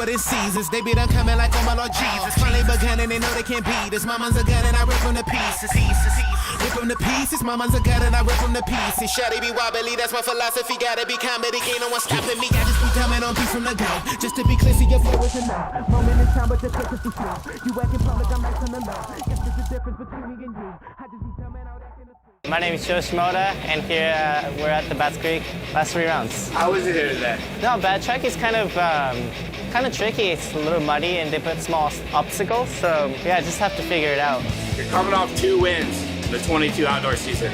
than Caesars. They be done coming like, oh my Lord Jesus. Finally begun and they know they can't beat us. My man's a gun and I rip from the pieces. Rip from the pieces. My man's a gun and I rip from the pieces. Shawty be wobbly, that's my philosophy. Gotta be comedy, ain't no one stopping me. I just be coming on beat from the go. Just to be clear, see your flow is enough. Moment in time, but the quick is too slow. You act in public, I'm acting alone. If there's a difference between me and you, I just be coming out acting the fool. My name is Joe Shimoda, and here we're at the Bats Creek last 3 rounds. How was it here today? No, bad track is kind of tricky. It's a little muddy, and they put small obstacles. So yeah, just have to figure it out. You're coming off 2 wins in the 22 outdoor season.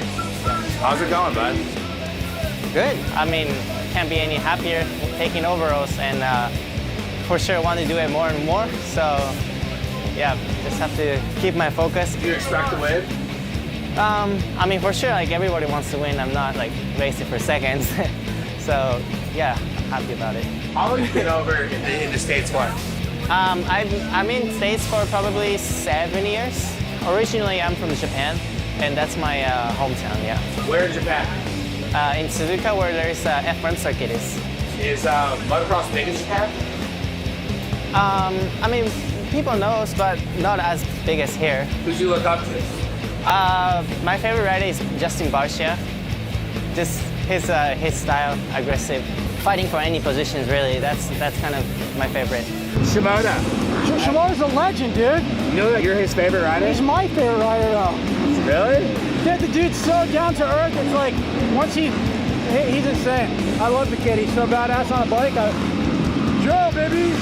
How's it going, bud? Good. I mean, can't be any happier taking overalls, and for sure want to do it more and more. So yeah, just have to keep my focus. Do you expect to win? I mean, for sure, like everybody wants to win. I'm not like racing for seconds. So yeah, I'm happy about it. How long have you been over in the States for? I'm in States for probably 7 years. Originally, I'm from Japan, and that's my hometown, yeah. Where in Japan? In Suzuka, where there's F1 circuit is. Is motocross big in Japan? I mean, people know, but not as big as here. Who do you look up to? My favorite rider is Justin Barcia. Just his style, aggressive, fighting for any positions really. That's kind of my favorite. Shimoda. Shimoda's a legend, dude. You know that you're his favorite rider? He's my favorite rider, though. Really? Dude, the dude's so down to earth. It's like once he's insane. I love the kid. He's so badass on a bike. Joe, baby.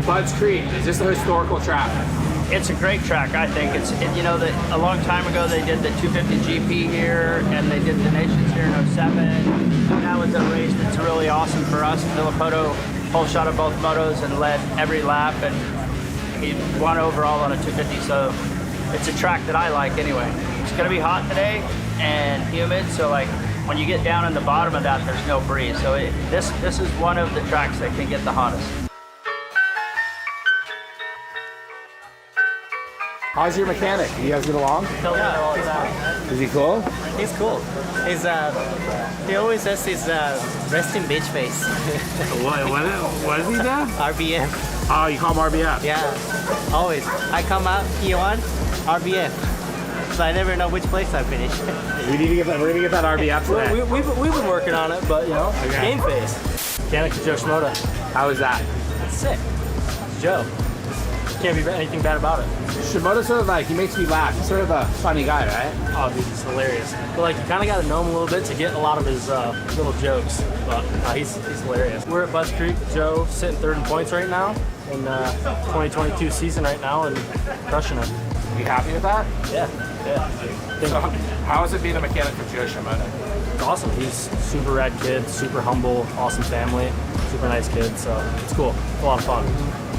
Bud's Creek, is this a historical track? It's a great track, I think. You know, a long time ago they did the 250 GP here, and they did the Nations here in 07. Now it's a race that's really awesome for us. Villapoto pole shot of both motos and led every lap, and he won overall on a 250, so it's a track that I like anyway. It's gonna be hot today and humid, so like when you get down in the bottom of that, there's no breeze. So this is one of the tracks that can get the hottest. How's your mechanic? You guys get along? Yeah, Is he cool? he's cool. He always says he's resting bitch face. What is he now? RBF. Oh, you call him RBF? Yeah, always. I come out P1, RBF. So I never know which place I finish. We're gonna get that RBF today. We've been working on it, but you know, Okay. game phase. Mechanic Joe Shimoda. How is that? It's sick. It's Joe. Can't be anything bad about it. Shimoda's sort of like, he makes me laugh. He's sort of a funny guy, right? Oh, dude, he's hilarious. But like, you kind of got to know him a little bit to get a lot of his little jokes. But he's hilarious. We're at Butts Creek. Joe sitting 3rd in points right now in 2022 season right now and crushing it. You happy with that? Yeah. So how is it being a mechanic for Joe Shimoda? It's awesome. He's super rad kid, super humble, awesome family, super nice kid. So it's cool. A lot of fun.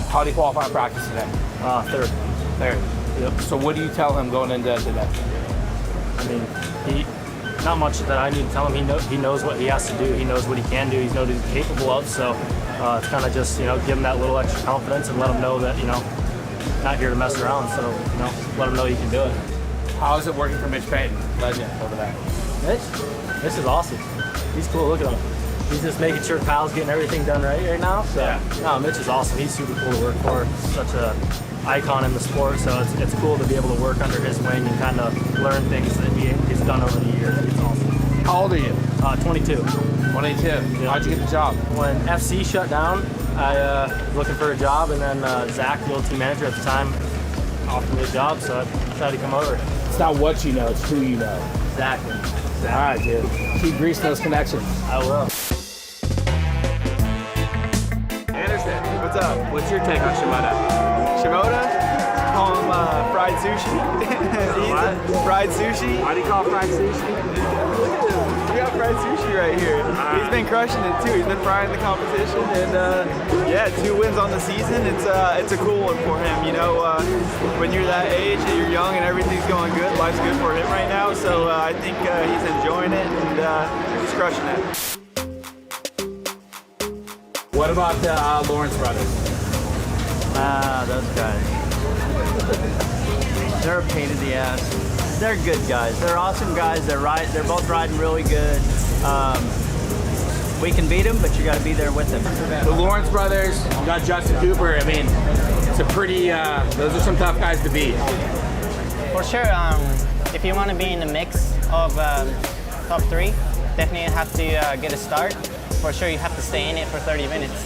How do you qualify in practice today? 3rd. Third. Yep. So what do you tell him going into today? I mean, not much that I need to tell him. He knows what he has to do. He knows what he can do. He knows what he's capable of. So it's kind of just, you know, give him that little extra confidence and let him know that, you know, not here to mess around. So, you know, let him know you can do it. How is it working for Mitch Payton, legend over there? Mitch is awesome. He's cool. Look at him. He's just making sure Kyle's getting everything done right now. So, yeah. No, Mitch is awesome. He's super cool to work for. Such a icon in the sport. So it's cool to be able to work under his wing and kind of learn things that he's done over the years. It's awesome. How old are you? 22. 22. Yeah. How'd you get the job? When FC shut down, I was looking for a job, and then Zach, the old team manager at the time, offered me a job, so I decided to come over. It's not what you know, it's who you know. Exactly. All right, dude. Keep greasing those connections. I will. Anderson, what's up? What's your take on Shimoda? Shimoda? Call him fried sushi. What? Fried sushi. Why do you call it fried sushi? Look at this. We got fried sushi right here. He's been crushing it too. He's been frying the competition, and yeah, 2 wins on the season. It's a cool one for him. You know, when you're that age, and you're young, and everything's going good, life's good for him right now. So I think he's enjoying it, and he's crushing it. What about the Lawrence brothers? Those guys. They're a pain in the ass. They're good guys. They're awesome guys. They're both riding really good. we can beat him, but you got to be there with him. The Lawrence brothers, you got Justin Cooper. I mean, it's a pretty, those are some tough guys to beat. For sure, if you want to be in the mix of top 3, definitely have to get a start. For sure, you have to stay in it for 30 minutes.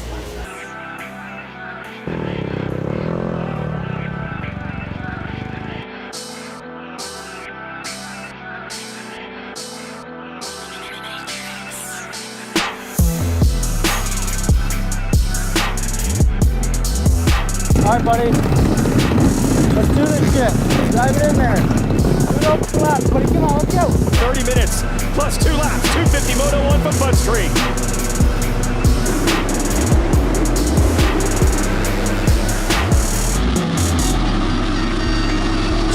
All right, buddy. Let's do this shit. Drive it in there. Do it over 2 laps, buddy. Come on, let's go. 30 minutes plus 2 laps. 250 Moto 1 from Bud Street.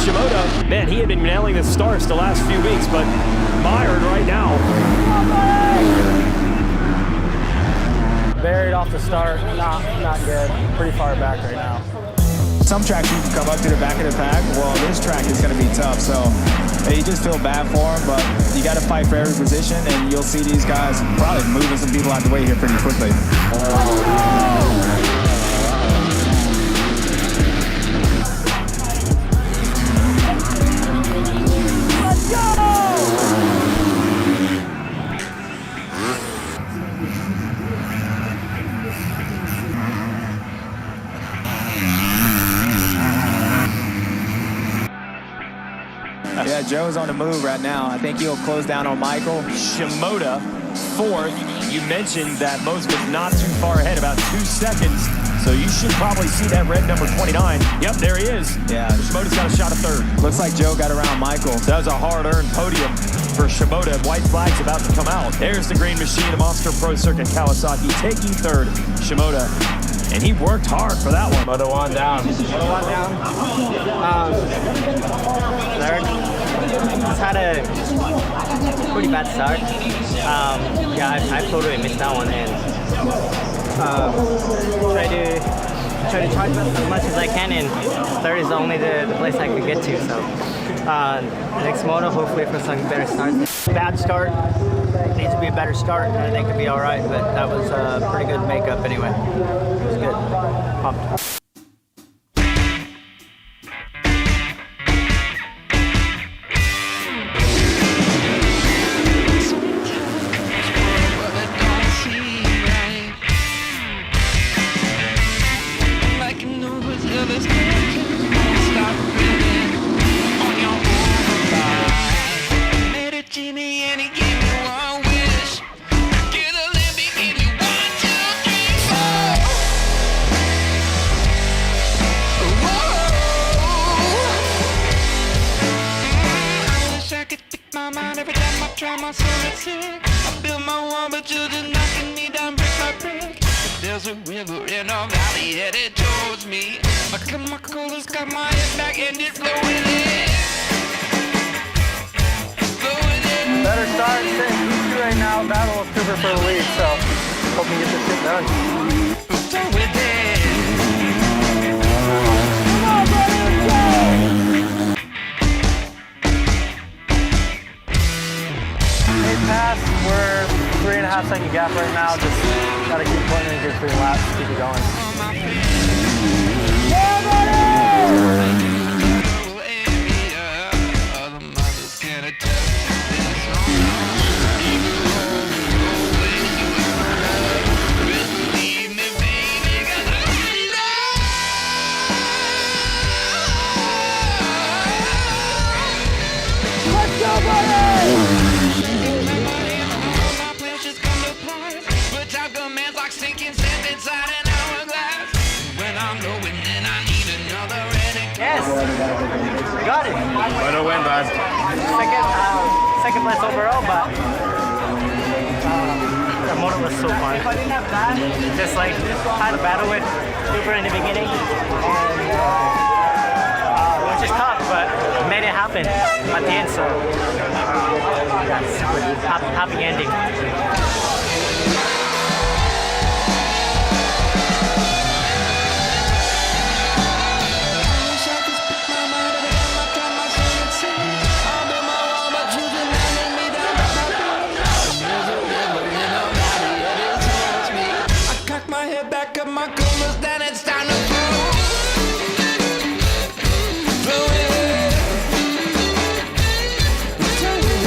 Shimoda, man, he had been nailing the starts the last few weeks, but mired right now. Buried off the start, not good. Pretty far back right now. Some tracks you can come up to the back of the pack. Well, this track is going to be tough, so you just feel bad for him, but you got to fight for every position, and you'll see these guys probably moving some people out the way here pretty quickly. Let's go! Yeah, Joe's on the move right now. I think he'll close down on Michael. Shimoda, 4th. You mentioned that Mosman's not too far ahead, about 2 seconds. So you should probably see that red number 29. Yep, there he is. Yeah. Shimoda's got a shot at 3rd. Looks like Joe got around Michael. That was a hard-earned podium for Shimoda. White flag's about to come out. There's the green machine, the Monster Pro Circuit Kawasaki taking 3rd. Shimoda. And he worked hard for that one. Moto 1 down. Moto 1 down. 3rd. Just had a pretty bad start. Yeah, I totally missed that one, and try to charge as much as I can, and 3rd is only the place I could get to. So next moto, hopefully for some better starts. Bad start. Needs to be a better start, and I think it'll be all right, but that was a pretty good makeup anyway. It was good. Pumped. I built my wall, but you're just knocking me down brick by brick. There's a river in a valley headed towards me. My coolers got my head back and it's flowing in. Better start, sitting Q2 right now, battle with Cooper for the lead, so hope we get this shit done. Come on, buddy, let's go! Pass, we're 3.5 second gap right now. Just gotta keep putting in good 3 laps, keep it going. Yeah, buddy! Let's go, buddy! Yes, we got it. Moto win, bud. Second place overall, but the motor was so fun. Just like had a battle with Cooper in the beginning, and which is tough, but made it happen at the end. So yeah, happy ending. pack up my clothes, then it's time to flow. Flow in. Flow in.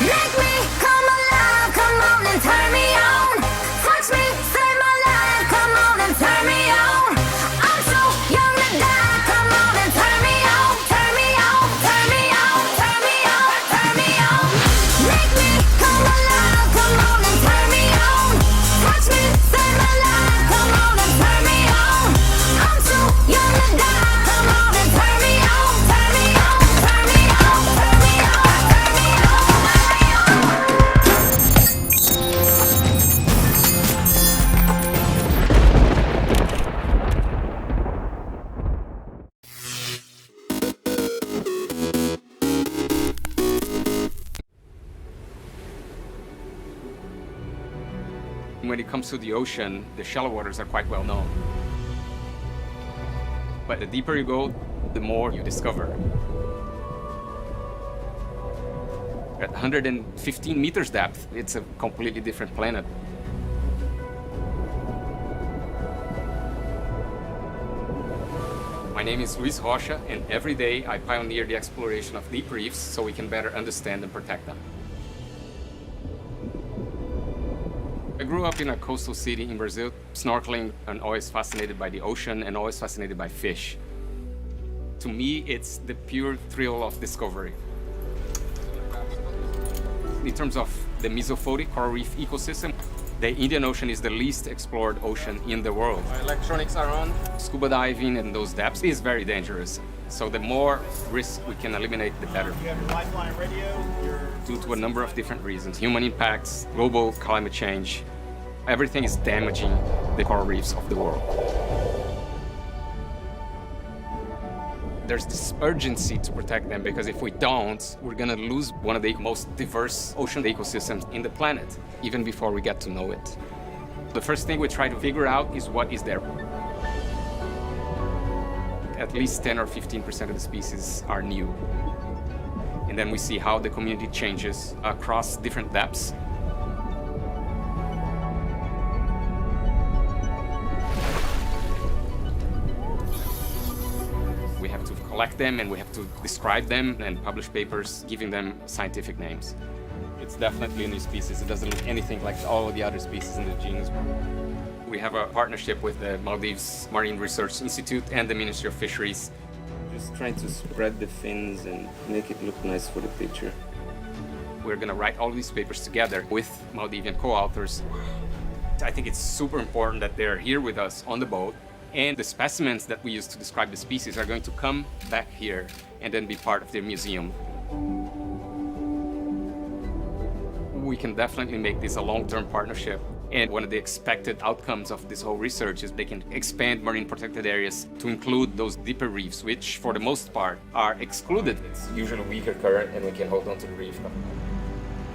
Make me come alive, come on and turn me on. Touch me, save my life, come on and turn me on. I'm so young to die, come on and turn me on. Turn me on, turn me on, turn me on, turn me on. Make me come alive, come on and turn me on. Touch me, save my life, come on and turn me on. I'm so young to die, come on and turn me on. Turn me on, turn me on, turn me on, turn me on. When it comes to the ocean, the shallow waters are quite well known. But the deeper you go, the more you discover. At 115 meters depth, it's a completely different planet. My name is Luis Rocha, and every day I pioneer the exploration of deep reefs so we can better understand and protect them. I grew up in a coastal city in Brazil, snorkeling and always fascinated by the ocean and always fascinated by fish. To me, it's the pure thrill of discovery. In terms of the mesophotic coral reef ecosystem, the Indian Ocean is the least explored ocean in the world. Our electronics are on. Scuba diving in those depths is very dangerous. So the more risk we can eliminate, the better. You have your lifeline radio, Due to a number of different reasons. Human impacts, global climate change, everything is damaging the coral reefs of the world. There's this urgency to protect them because if we don't, we're gonna lose one of the most diverse ocean ecosystems in the planet, even before we get to know it. The first thing we try to figure out is what is there. At least 10 or 15% of the species are new. And then we see how the community changes across different depths. We have to collect them and we have to describe them and publish papers giving them scientific names. It's definitely a new species. It doesn't look anything like all of the other species in the genus. We have a partnership with the Maldives Marine Research Institute and the Ministry of Fisheries. Just trying to spread the fins and make it look nice for the picture. We're gonna write all of these papers together with Maldivian co-authors. I think it's super important that they're here with us on the boat, and the specimens that we use to describe the species are going to come back here and then be part of their museum. We can definitely make this a long-term partnership. And one of the expected outcomes of this whole research is they can expand marine protected areas to include those deeper reefs, which for the most part are excluded. It's usually weaker current and we can hold on to the reef.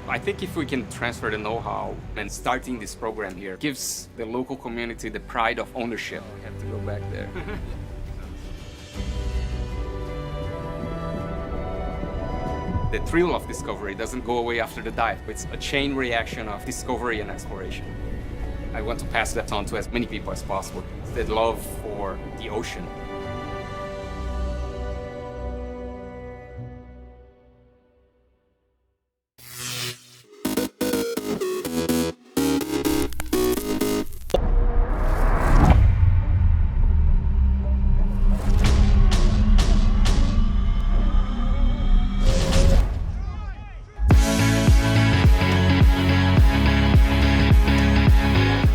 I think if we can transfer the know-how and starting this program here gives the local community the pride of ownership. We have to go back there. The thrill of discovery doesn't go away after the dive. It's a chain reaction of discovery and exploration. I want to pass that on to as many people as possible. The love for the ocean.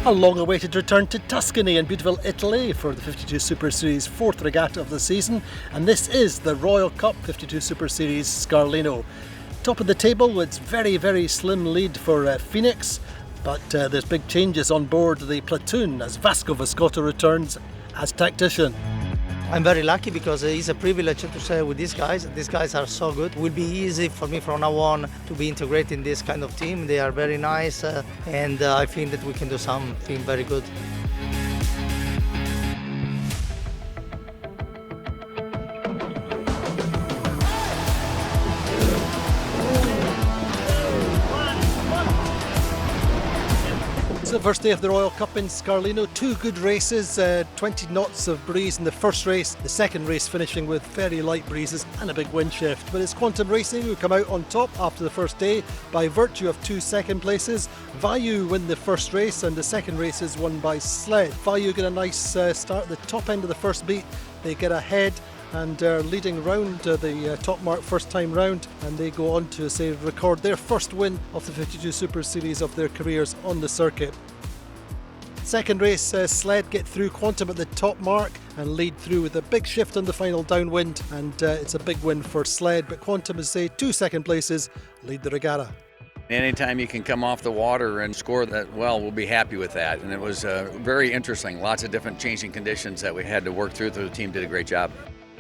A long-awaited return to Tuscany in beautiful Italy for the 52 Super Series 4th regatta of the season, and this is the Royal Cup 52 Super Series Scarlino. Top of the table, it's very slim lead for Phoenix, but there's big changes on board the platoon as Vasco Viscotto returns as tactician. I'm very lucky because it's a privilege to sail with these guys. These guys are so good. It will be easy for me from now on to be integrated in this kind of team. They are very nice and I think that we can do something very good. It's the first day of the Royal Cup in Scarlino. 2 good races, 20 knots of breeze in the first race. The second race finishing with very light breezes and a big wind shift. But it's Quantum Racing who come out on top after the first day by virtue of 2 second places. Vayu win the first race and the second race is won by Sled. Vayu get a nice start at the top end of the first beat. They get ahead and are leading round the top mark first time round, and they go on to record their first win of the 52 Super Series of their careers on the circuit. Second race, Sled get through Quantum at the top mark and lead through with a big shift on the final downwind, and it's a big win for Sled, but Quantum is 2 second places lead the regatta. Anytime you can come off the water and score that well, we'll be happy with that. And it was very interesting. Lots of different changing conditions that we had to work through. The team did a great job.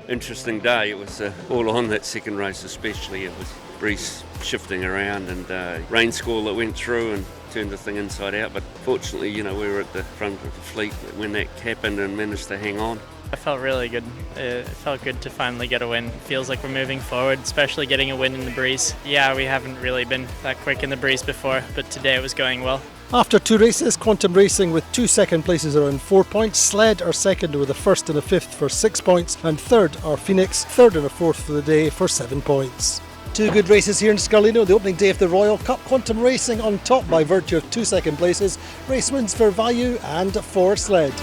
Interesting day. It was all on that second race especially. It was breeze shifting around and rain squall that went through and turned the thing inside out. But fortunately, we were at the front of the fleet when that happened and managed to hang on. I felt really good. It felt good to finally get a win. It feels like we're moving forward, especially getting a win in the breeze. Yeah, we haven't really been that quick in the breeze before, but today it was going well. After 2 races, Quantum Racing with 2 second places are on 4 points. Sled are second with a first and a fifth for 6 points, and third are Phoenix, third and a fourth for the day for 7 points. 2 good races here in Scarlino, the opening day of the Royal Cup. Quantum Racing on top by virtue of 2 second places. Race wins for Vayu and for Sled.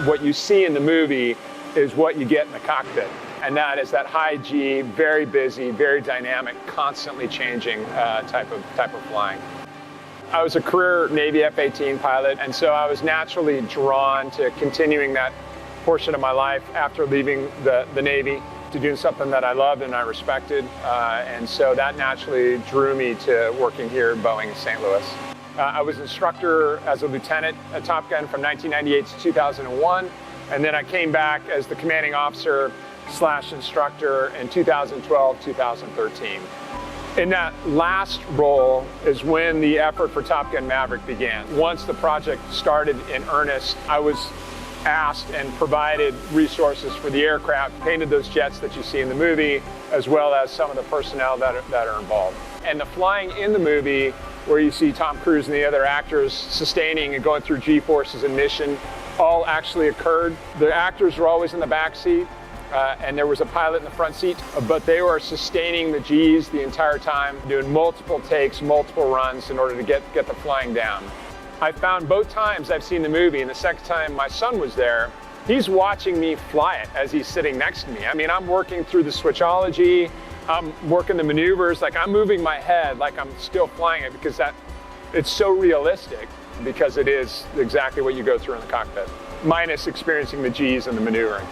What you see in the movie is what you get in the cockpit. And that is that high G, very busy, very dynamic, constantly changing type of flying. I was a career Navy F-18 pilot, and so I was naturally drawn to continuing that portion of my life after leaving the Navy, to doing something that I loved and I respected. And so that naturally drew me to working here at Boeing in St. Louis. I was instructor as a lieutenant at Top Gun from 1998 to 2001, and then I came back as the commanding officer / instructor in 2012, 2013. In that last role is when the effort for Top Gun Maverick began. Once the project started in earnest, I was asked and provided resources for the aircraft, painted those jets that you see in the movie, as well as some of the personnel that are involved. And the flying in the movie, where you see Tom Cruise and the other actors sustaining and going through G-forces and mission, all actually occurred. The actors were always in the back seat, and there was a pilot in the front seat, but they were sustaining the G's the entire time, doing multiple takes, multiple runs in order to get the flying down. I found both times I've seen the movie, and the second time my son was there, he's watching me fly it as he's sitting next to me. I mean, I'm working through the switchology, I'm working the maneuvers, like I'm moving my head like I'm still flying it, because it's so realistic, because it is exactly what you go through in the cockpit, minus experiencing the G's and the maneuvering.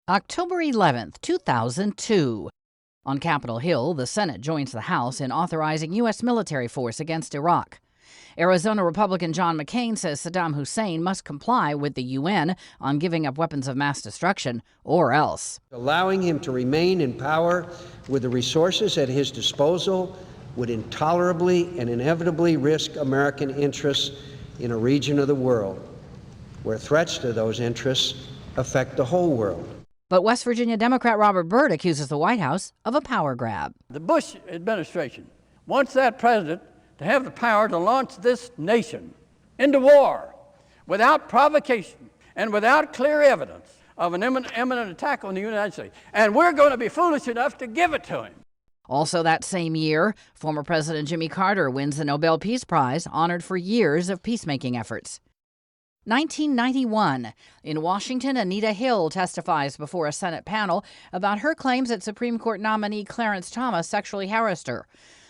October 11th, 2002. On Capitol Hill, the Senate joins the House in authorizing U.S. military force against Iraq. Arizona Republican John McCain says Saddam Hussein must comply with the UN on giving up weapons of mass destruction, or else. Allowing him to remain in power with the resources at his disposal would intolerably and inevitably risk American interests in a region of the world where threats to those interests affect the whole world. But West Virginia Democrat Robert Byrd accuses the White House of a power grab. The Bush administration wants that president to have the power to launch this nation into war without provocation and without clear evidence of an imminent attack on the United States. And we're going to be foolish enough to give it to him. Also that same year, former President Jimmy Carter wins the Nobel Peace Prize, honored for years of peacemaking efforts. 1991. In Washington, Anita Hill testifies before a Senate panel about her claims that Supreme Court nominee Clarence Thomas sexually harassed her.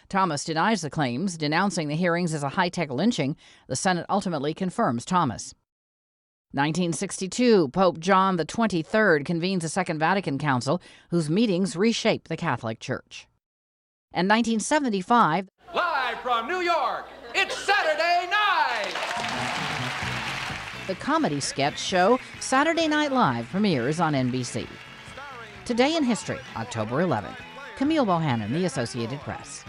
Thomas denies the claims, denouncing the hearings as a high-tech lynching. The Senate ultimately confirms Thomas. 1962. Pope John XXIII convenes the Second Vatican Council, whose meetings reshape the Catholic Church. And 1975. Live from New York, it's Saturday night! The comedy sketch show Saturday Night Live premieres on NBC. Today in History, October 11th. Camille Bohannon, The Associated Press.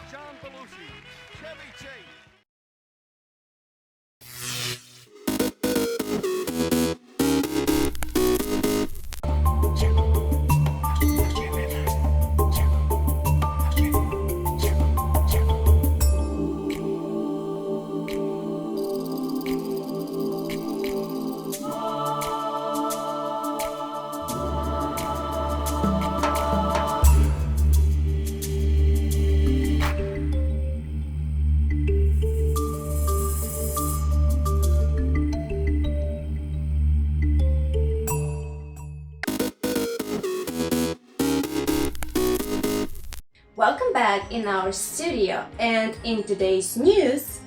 Welcome back in our studio, and in today's news,